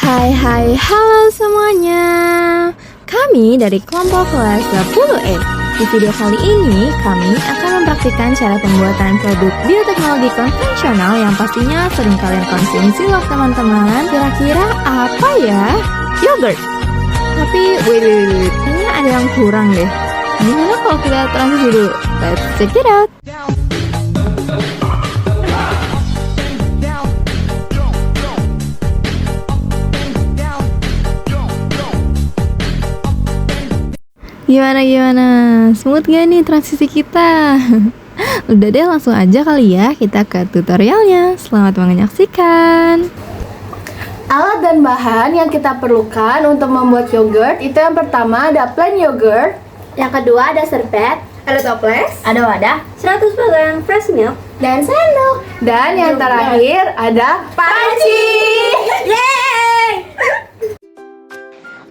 Halo semuanya. Kami dari kelompok kelas 10E. Di video kali ini, kami akan mempraktikkan cara pembuatan produk bioteknologi konvensional yang pastinya sering kalian konsumsi loh teman-teman. Kira-kira apa ya? Yogurt. Tapi, wait. Kayaknya ada yang kurang deh. Gimana kalau kita transisi dulu? Let's check it out. Gimana? Smooth gak nih transisi kita? Udah deh, langsung aja kali ya kita ke tutorialnya. Selamat menyaksikan. Alat dan bahan yang kita perlukan untuk membuat yogurt itu yang pertama ada plain yogurt, yang kedua ada serpet, ada toples, ada wadah, 100% fresh milk, dan sendok, dan yang terakhir ada panci. Yeay!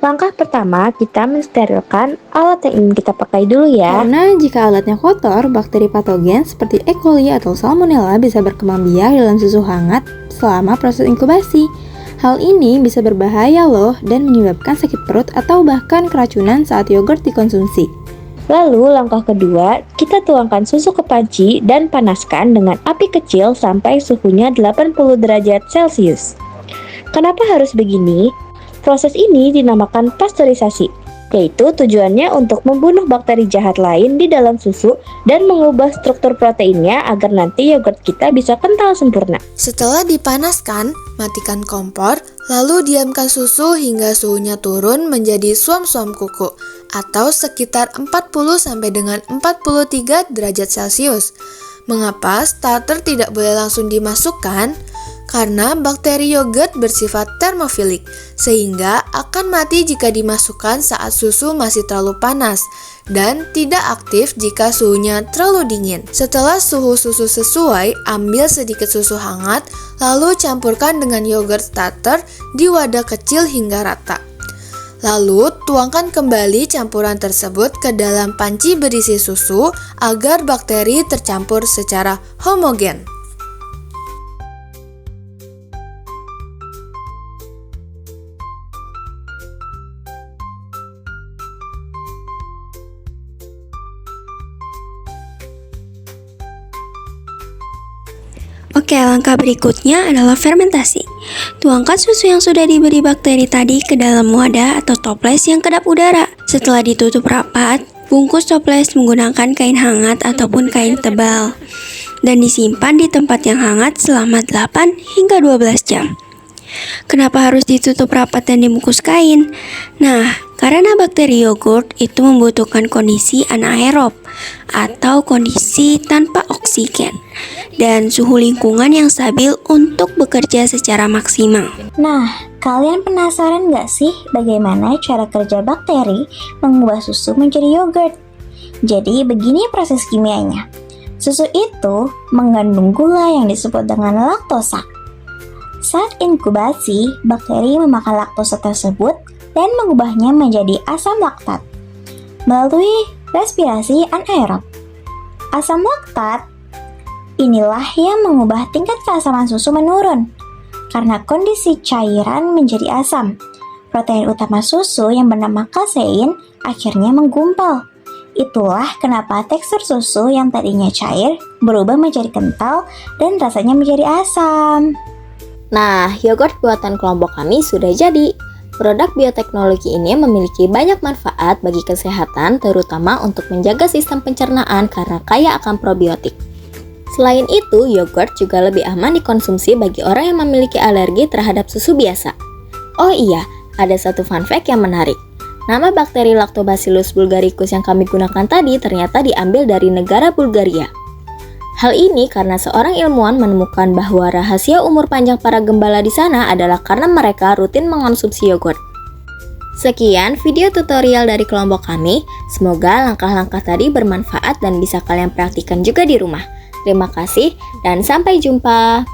Langkah pertama, kita mensterilkan alat yang ingin kita pakai dulu ya. Karena jika alatnya kotor, bakteri patogen seperti E. coli atau Salmonella bisa berkembang biak dalam susu hangat selama proses inkubasi. Hal ini bisa berbahaya loh dan menyebabkan sakit perut atau bahkan keracunan saat yogurt dikonsumsi. Lalu langkah kedua, kita tuangkan susu ke panci dan panaskan dengan api kecil sampai suhunya 80 derajat Celcius. Kenapa harus begini? Proses ini dinamakan pasteurisasi, yaitu tujuannya untuk membunuh bakteri jahat lain di dalam susu dan mengubah struktur proteinnya agar nanti yogurt kita bisa kental sempurna. Setelah dipanaskan, matikan kompor, lalu diamkan susu hingga suhunya turun menjadi suam-suam kuku atau sekitar 40 sampai dengan 43 derajat Celcius. Mengapa starter tidak boleh langsung dimasukkan? Karena bakteri yogurt bersifat termofilik, sehingga akan mati jika dimasukkan saat susu masih terlalu panas, dan tidak aktif jika suhunya terlalu dingin. Setelah suhu susu sesuai, ambil sedikit susu hangat, lalu campurkan dengan yogurt starter di wadah kecil hingga rata. Lalu, tuangkan kembali campuran tersebut ke dalam panci berisi susu agar bakteri tercampur secara homogen. Oke, langkah berikutnya adalah fermentasi. Tuangkan susu yang sudah diberi bakteri tadi ke dalam wadah atau toples yang kedap udara. Setelah ditutup rapat, bungkus toples menggunakan kain hangat ataupun kain tebal dan disimpan di tempat yang hangat selama 8 hingga 12 jam. Kenapa harus ditutup rapat dan dibungkus kain? Nah, karena bakteri yogurt itu membutuhkan kondisi anaerob atau kondisi tanpa oksigen dan suhu lingkungan yang stabil untuk bekerja secara maksimal. Nah, kalian penasaran gak sih bagaimana cara kerja bakteri mengubah susu menjadi yogurt? Jadi begini proses kimianya. Susu itu mengandung gula yang disebut dengan laktosa. Saat inkubasi, bakteri memakan laktosa tersebut dan mengubahnya menjadi asam laktat melalui respirasi anaerob. Asam laktat inilah yang mengubah tingkat keasaman susu menurun karena kondisi cairan menjadi asam. Protein utama susu yang bernama kasein akhirnya menggumpal. Itulah kenapa tekstur susu yang tadinya cair berubah menjadi kental dan rasanya menjadi asam. Nah, yogurt buatan kelompok kami sudah jadi. Produk bioteknologi ini memiliki banyak manfaat bagi kesehatan, terutama untuk menjaga sistem pencernaan karena kaya akan probiotik. Selain itu, yogurt juga lebih aman dikonsumsi bagi orang yang memiliki alergi terhadap susu biasa. Oh iya, ada satu fun fact yang menarik. Nama bakteri Lactobacillus bulgaricus yang kami gunakan tadi ternyata diambil dari negara Bulgaria. Hal ini karena seorang ilmuwan menemukan bahwa rahasia umur panjang para gembala di sana adalah karena mereka rutin mengonsumsi yogurt. Sekian video tutorial dari kelompok kami. Semoga langkah-langkah tadi bermanfaat dan bisa kalian praktikkan juga di rumah. Terima kasih dan sampai jumpa.